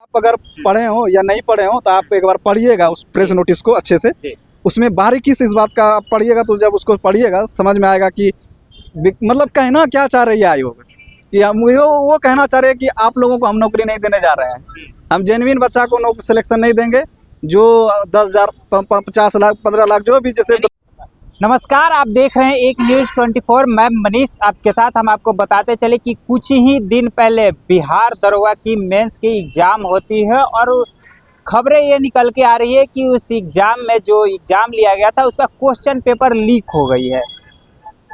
आप अगर पढ़े हो या नहीं पढ़े हो तो आप एक बार पढ़िएगा उस प्रेस नोटिस को अच्छे से, उसमें बारीकी से इस बात का आप पढ़िएगा, तो जब उसको पढ़िएगा समझ में आएगा कि मतलब कहना क्या चाह रही है आयोग कि वो कहना चाह रहे हैं कि आप लोगों को हम नौकरी नहीं देने जा रहे हैं, हम जेन्युइन बच्चा को सिलेक्शन नहीं देंगे जो 10,000 50 लाख 15 लाख जो भी जैसे। नमस्कार, आप देख रहे हैं एक न्यूज़ 24। मैं मनीष आपके साथ। हम आपको बताते चले कि कुछ ही दिन पहले बिहार दरोगा की मेंस की एग्ज़ाम होती है और खबरें ये निकल के आ रही है कि उस एग्ज़ाम में जो एग्ज़ाम लिया गया था उसका क्वेश्चन पेपर लीक हो गई है।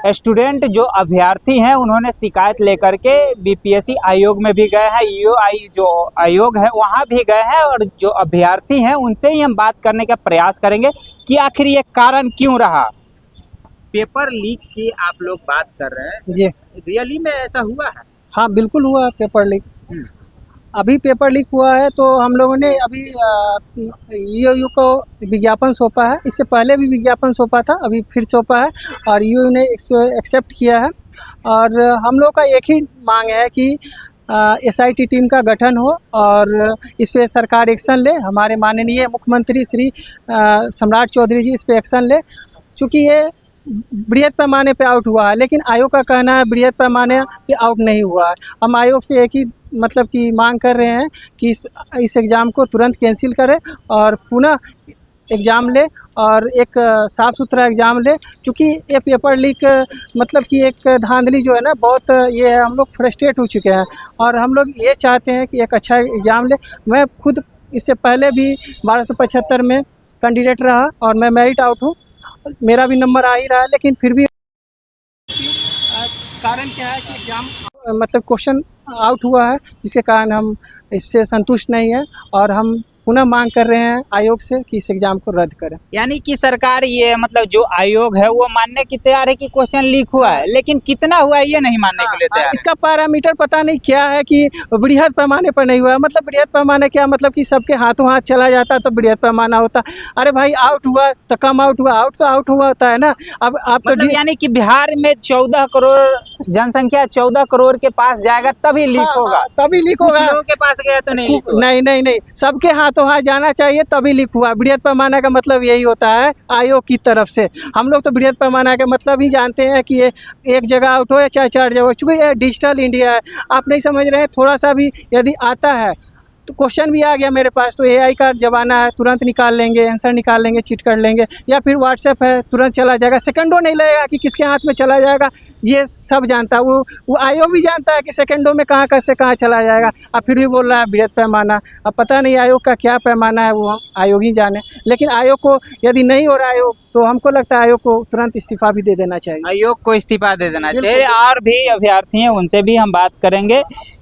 स्टूडेंट जो अभ्यर्थी हैं उन्होंने शिकायत लेकर के बीपीएससी आयोग में भी गए हैं, ईओआई जो आयोग है वहाँ भी गए हैं, और जो अभ्यर्थी हैं उनसे ही हम बात करने का प्रयास करेंगे कि आखिर ये कारण क्यों रहा। पेपर लीक की आप लोग बात कर रहे हैं जी, रियली में ऐसा हुआ है? हाँ बिल्कुल हुआ है पेपर लीक। अभी पेपर लीक हुआ है तो हम लोगों ने अभी ईओयू को विज्ञापन सौंपा है। इससे पहले भी विज्ञापन सौंपा था, अभी फिर सौंपा है और ईओयू ने एक्सेप्ट किया है। और हम लोग का एक ही मांग है कि एसआईटी टीम का गठन हो और इस पे सरकार एक्शन ले। हमारे माननीय मुख्यमंत्री श्री सम्राट चौधरी जी इस पे एक्शन ले, चूँकि ये बृहद पैमाने पे आउट हुआ है, लेकिन आयोग का कहना है बृहद पैमाने पे आउट नहीं हुआ है। हम आयोग से एक ही मतलब कि मांग कर रहे हैं कि इस एग्ज़ाम को तुरंत कैंसिल करें और पुनः एग्ज़ाम ले और एक साफ़ सुथरा एग्ज़ाम ले। क्योंकि ये पेपर लीक मतलब कि एक धांधली जो है ना, बहुत ये है, हम लोग फ्रस्ट्रेट हो चुके हैं और हम लोग ये चाहते हैं कि एक अच्छा एग्ज़ाम ले। मैं खुद इससे पहले भी 1275 में कैंडिडेट रहा और मैं मेरिट आउट हूँ, मेरा भी नंबर आ ही रहा है, लेकिन फिर भी कारण क्या है कि एग्ज़ाम मतलब क्वेश्चन आउट हुआ है, जिसके कारण हम इससे संतुष्ट नहीं हैं और हम पुनः मांग कर रहे हैं आयोग से कि इस एग्ज़ाम को रद्द करें। यानी कि सरकार ये मतलब जो आयोग है वो मानने की तैयार है कि क्वेश्चन लीक हुआ है, लेकिन कितना हुआ है ये नहीं मानने के लिए तैयार। इसका पैरामीटर पता नहीं क्या है कि बृहद पैमाने पर नहीं हुआ है। मतलब बृहद पैमाने क्या मतलब कि सबके हाथों हाथ चला जाता तो बृहद पैमाना होता। अरे भाई आउट हुआ तो कम आउट हुआ, आउट तो आउट हुआ होता है ना। अब आप मतलब यानी कि बिहार में 14 करोड़ जनसंख्या 14 करोड़ के पास जाएगा तभी लीक होगा, तभी लीक होगा। लोगों के पास गया तो नहीं लीक होगा। नहीं, सबके हाथों हाथ जाना चाहिए तभी लीक हुआ। बृहद पैमाना का मतलब यही होता है आयोग की तरफ से। हम लोग तो बृहद पैमाना का मतलब ही जानते हैं कि ये एक जगह आउट हो या चाहे 4 जगह, चूँकि ये डिजिटल इंडिया है। आप नहीं समझ रहे हैं, थोड़ा सा भी यदि आता है तो क्वेश्चन भी आ गया मेरे पास तो एआई का ज़माना है, तुरंत निकाल लेंगे, आंसर निकाल लेंगे, चीट कर लेंगे, या फिर व्हाट्सएप है तुरंत चला जाएगा, सेकंडों नहीं लगेगा कि किसके हाथ में चला जाएगा। ये सब जानता है, वो आयोग भी जानता है कि सेकंडों में कहाँ कैसे कहाँ चला जाएगा। अब फिर भी बोल रहा है बृहद पैमाना। अब पता नहीं आयोग का क्या पैमाना है, वो आयोग ही जाने। लेकिन आयोग को यदि नहीं हो रहा आयोग तो हमको लगता है आयोग को तुरंत इस्तीफा भी दे देना चाहिए। आयोग को इस्तीफा दे देना चाहिए। और भी अभ्यर्थी हैं उनसे भी हम बात करेंगे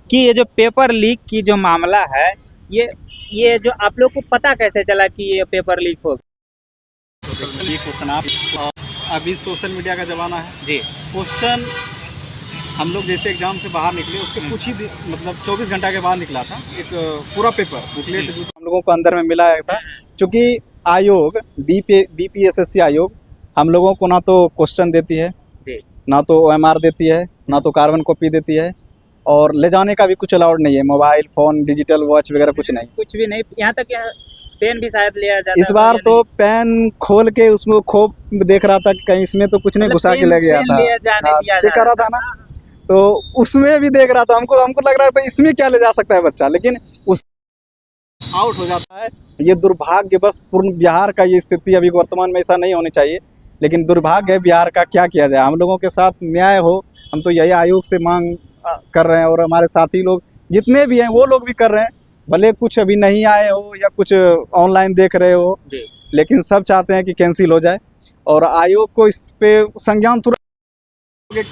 कि ये जो पेपर लीक की जो मामला है, ये जो आप लोग को पता कैसे चला कि ये पेपर लीक हो? ये क्वेश्चन आप अभी सोशल मीडिया का ज़माना है जी। क्वेश्चन हम लोग जैसे एग्ज़ाम से बाहर निकले उसके कुछ ही मतलब 24 घंटा के बाद निकला था एक पूरा पेपर बुकलेट हम लोगों को अंदर में मिला था। चूँकि आयोग बीपीएससी आयोग हम लोगों को ना तो क्वेश्चन देती है, ना तो ओएमआर देती है, ना तो कार्बन कॉपी देती है, और ले जाने का भी कुछ अलाउड नहीं है। मोबाइल फ़ोन, डिजिटल वॉच वगैरह कुछ नहीं, कुछ भी नहीं। यहाँ तक पेन भी शायद लिया जाता है। इस बार तो पेन खोल के उसमें खोप देख रहा था कि कहीं इसमें तो कुछ नहीं घुसा के ले गया था, चेक कर रहा था ना, तो उसमें भी देख रहा था। हमको लग रहा था इसमें क्या ले जा सकता है बच्चा, लेकिन उस आउट हो जाता है। ये दुर्भाग्य बस पूर्ण बिहार का ये स्थिति अभी वर्तमान में ऐसा नहीं होनी चाहिए, लेकिन दुर्भाग्य है बिहार का। क्या किया जाए, हम लोगों के साथ न्याय हो, हम तो यही आयोग से मांग कर रहे हैं और हमारे साथी लोग जितने भी हैं वो लोग भी कर रहे हैं। भले कुछ अभी नहीं आए हो या कुछ ऑनलाइन देख रहे हो, लेकिन सब चाहते हैं कि कैंसिल हो जाए और आयोग को इस पे संज्ञान तुरंत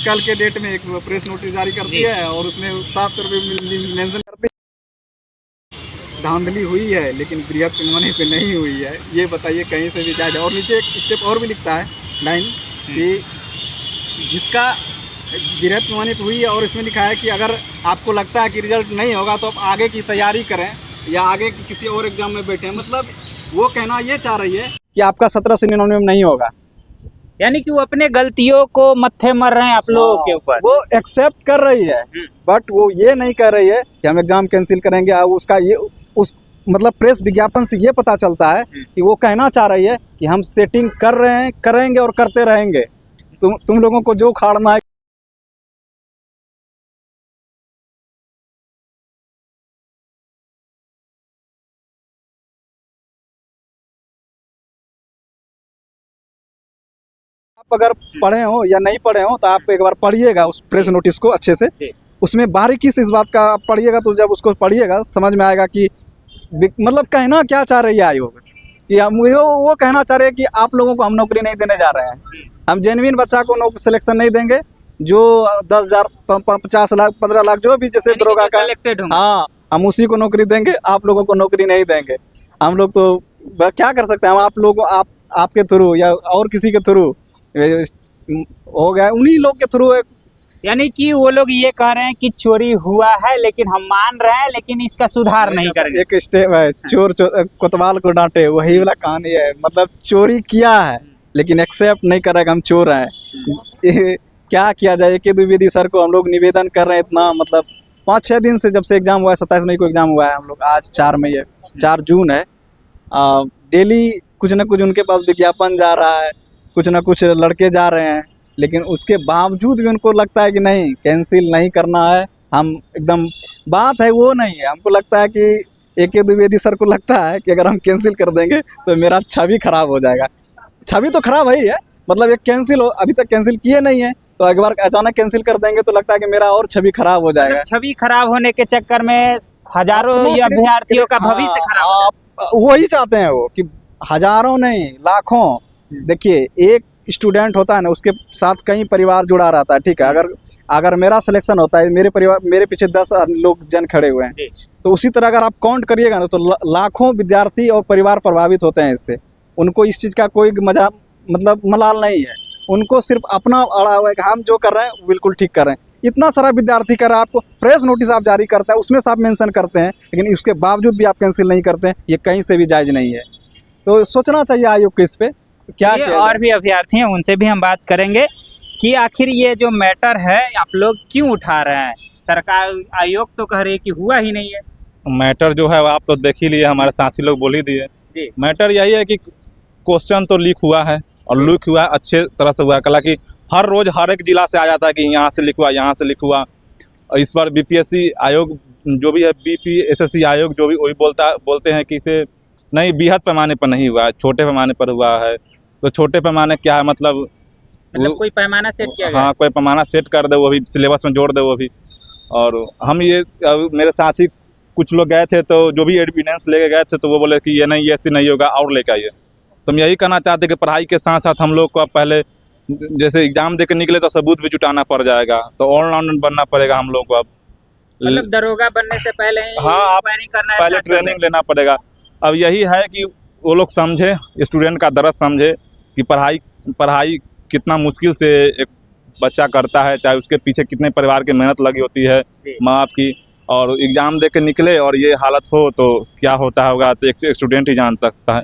कल के डेट में एक प्रेस नोटिस जारी कर दिया है और उसमें साफ तौर पे मेंशन करते हैं धांधली हुई है, लेकिन बृहद पैमाने पे नहीं हुई है। ये बताइए कहीं से भी जाए। और नीचे एक स्टेप और भी लिखता है लाइन कि जिसका बृहद पैमाने पे हुई है, और इसमें लिखा है कि अगर आपको लगता है कि रिजल्ट नहीं होगा तो आप आगे की तैयारी करें या आगे की किसी और एग्जाम में बैठें। मतलब वो कहना ये चाह रही है कि आपका 1799 नहीं होगा, यानी कि वो अपने गलतियों को मत्थे मर रहे हैं आप लोगों के ऊपर। वो एक्सेप्ट कर रही है, बट वो ये नहीं कर रही है कि हम एग्जाम कैंसिल करेंगे। और उसका ये उस मतलब प्रेस विज्ञापन से ये पता चलता है कि वो कहना चाह रही है कि हम सेटिंग कर रहे हैं, करेंगे और करते रहेंगे। तुम लोगों को जो उखाड़ना है आप अगर पढ़े हो या नहीं पढ़े हो तो आप एक बार पढ़िएगा उस प्रेस नोटिस को अच्छे से। उसमें बारीकी से इस बात का आप पढ़िएगा, तो जब उसको पढ़िएगा समझ में आएगा कि मतलब कहना क्या चाह रही है आयोग कि वो कहना चाह रहे हैं कि आप लोगों को हम नौकरी नहीं देने जा रहे हैं। हम जेन्युइन बच्चा को सिलेक्शन नहीं देंगे जो 10,000 50 लाख 15 लाख जो भी जैसे दरोगा का, हाँ हम उसी को नौकरी देंगे, आप लोगों को नौकरी नहीं देंगे। हम लोग तो क्या कर सकते हैं, हम आप लोगों आपके थ्रू या और किसी के थ्रू हो गया, उन्हीं लोग के थ्रू। यानी कि वो लोग ये कह रहे हैं कि चोरी हुआ है लेकिन हम मान रहे हैं, लेकिन इसका सुधार नहीं करेंगे। एक स्टेप है, चोर कोतवाल को डांटे, वही वाला कहानी है। मतलब चोरी किया है लेकिन एक्सेप्ट नहीं कर रहा कि हम चोर हैं। क्या किया जाए। के द्विवेदी सर को हम लोग निवेदन कर रहे हैं इतना, मतलब 5-6 दिन से जब से एग्जाम हुआ है, 27 मई को एग्जाम हुआ है, हम लोग आज 4 मई है, 4 जून है। डेली कुछ ना कुछ उनके पास विज्ञापन जा रहा है, कुछ ना कुछ लड़के जा रहे हैं, लेकिन उसके बावजूद भी उनको लगता है कि नहीं कैंसिल नहीं करना है। हम एकदम बात है वो नहीं है, हमको लगता है कि AK द्विवेदी सर को लगता है कि अगर हम कैंसिल कर देंगे तो मेरा छवि खराब हो जाएगा। छवि तो खराब है ही है, मतलब एक कैंसिल हो, अभी तक कैंसिल किए नहीं है तो एक बार अचानक कैंसिल कर देंगे तो लगता है कि मेरा और छवि खराब हो जाएगा। छवि खराब होने के चक्कर में हजारों अभ्यर्थियों का भविष्य खराब, वही चाहते हैं वो कि हजारों नहीं लाखों। देखिए एक स्टूडेंट होता है ना, उसके साथ कई परिवार जुड़ा रहता है, ठीक है। अगर मेरा सिलेक्शन होता है, मेरे पीछे 10 लोग जन खड़े हुए हैं, तो उसी तरह अगर आप काउंट करिएगा ना तो लाखों विद्यार्थी और परिवार प्रभावित होते हैं इससे। उनको इस चीज़ का कोई मजा मतलब मलाल नहीं है, उनको सिर्फ अपना अड़ा हुआ है कि हम जो कर रहे हैं बिल्कुल ठीक कर रहे हैं। इतना सारा विद्यार्थी कर रहा है, आपको प्रेस नोटिस आप जारी करते हैं, उसमें से आप मेंशन करते हैं, लेकिन उसके बावजूद भी आप कैंसिल नहीं करते हैं, ये कहीं से भी जायज़ नहीं है। तो सोचना चाहिए आयोग को इस पर क्या और भी अभ्यर्थी हैं, उनसे भी हम बात करेंगे कि आखिर ये जो मैटर है आप लोग क्यों उठा रहे हैं। सरकार आयोग तो कह रही है कि हुआ ही नहीं है। मैटर जो है आप तो देख ही लिए, हमारे साथी लोग बोल ही दिए। मैटर यही है कि क्वेश्चन तो लीक हुआ है और लीक हुआ है अच्छे तरह से हुआ है। हालांकि हर रोज़ हर एक जिला से आ जाता है कि यहाँ से लीक हुआ, यहाँ से लीक हुआ। इस बार BPSC आयोग जो भी है, BPSSC आयोग जो भी वही बोलते हैं कि इसे नहीं बृहद पैमाने पर नहीं हुआ है, छोटे पैमाने पर हुआ है। तो छोटे पैमाने क्या है, मतलब कोई पैमाना सेट किया गया? हाँ कोई पैमाना सेट कर दे, वो भी सिलेबस में जोड़ दे वो भी। और हम ये मेरे साथ ही कुछ लोग गए थे, तो जो भी एविडेंस लेके गए थे तो वो बोले कि ये नहीं, ये ऐसे नहीं होगा और लेके आइए। तो हम यही कहना चाहते कि पढ़ाई के साथ साथ हम लोग को अब पहले जैसे एग्जाम दे के निकले तो सबूत भी जुटाना पड़ जाएगा, तो ऑनलाइन बनना पड़ेगा हम लोग को अब। मतलब दरोगा बनने से पहले हाँ आप पहले ट्रेनिंग लेना पड़ेगा। अब यही है कि वो लोग समझे, स्टूडेंट का दर्द समझे कि पढ़ाई कितना मुश्किल से एक बच्चा करता है, चाहे उसके पीछे कितने परिवार की मेहनत लगी होती है माँ बाप की, और एग्ज़ाम दे के निकले और ये हालत हो तो क्या होता होगा तो एक स्टूडेंट ही जान सकता है।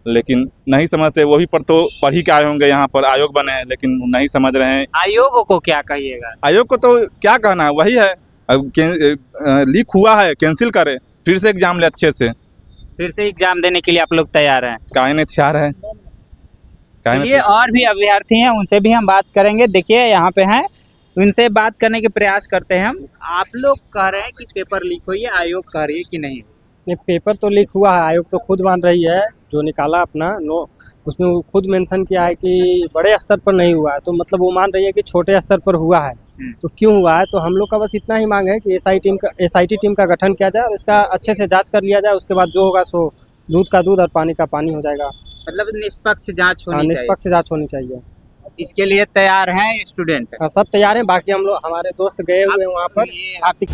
लेकिन नहीं समझते, वही पर तो पढ़ ही के आए होंगे, यहाँ पर आयोग बने हैं लेकिन नहीं समझ रहे हैं। आयोग को क्या कहिएगा? आयोग को तो क्या कहना है, वही है लीक हुआ है कैंसिल करे, फिर से एग्जाम ले अच्छे से, फिर से एग्जाम देने के लिए आप लोग तैयार हैं? काहे नहीं तैयार है। चलिए और भी अभ्यर्थी हैं, उनसे भी हम बात करेंगे। देखिए यहाँ पे हैं, उनसे बात करने के प्रयास करते हैं हम। आप लोग कह रहे हैं कि पेपर लीक हुई है, आयोग कह रही है कि नहीं? नहीं, पेपर तो लीक हुआ है, आयोग तो खुद मान रही है, जो निकाला अपना नो उसमें वो खुद मेंशन किया है कि बड़े स्तर पर नहीं हुआ है, तो मतलब वो मान रही है कि छोटे स्तर पर हुआ है। तो क्यों हुआ है, तो हम लोग का बस इतना ही मांग है कि SIT टीम का गठन किया जाए और इसका अच्छे से जांच कर लिया जाए, उसके बाद जो होगा सो दूध का दूध और पानी का पानी हो जाएगा। मतलब निष्पक्ष जांच होनी चाहिए। निष्पक्ष जांच होनी चाहिए। इसके लिए तैयार हैं स्टूडेंट? हाँ सब तैयार हैं, बाकी हम लोग हमारे दोस्त गए हुए हैं वहाँ पर आर्थिक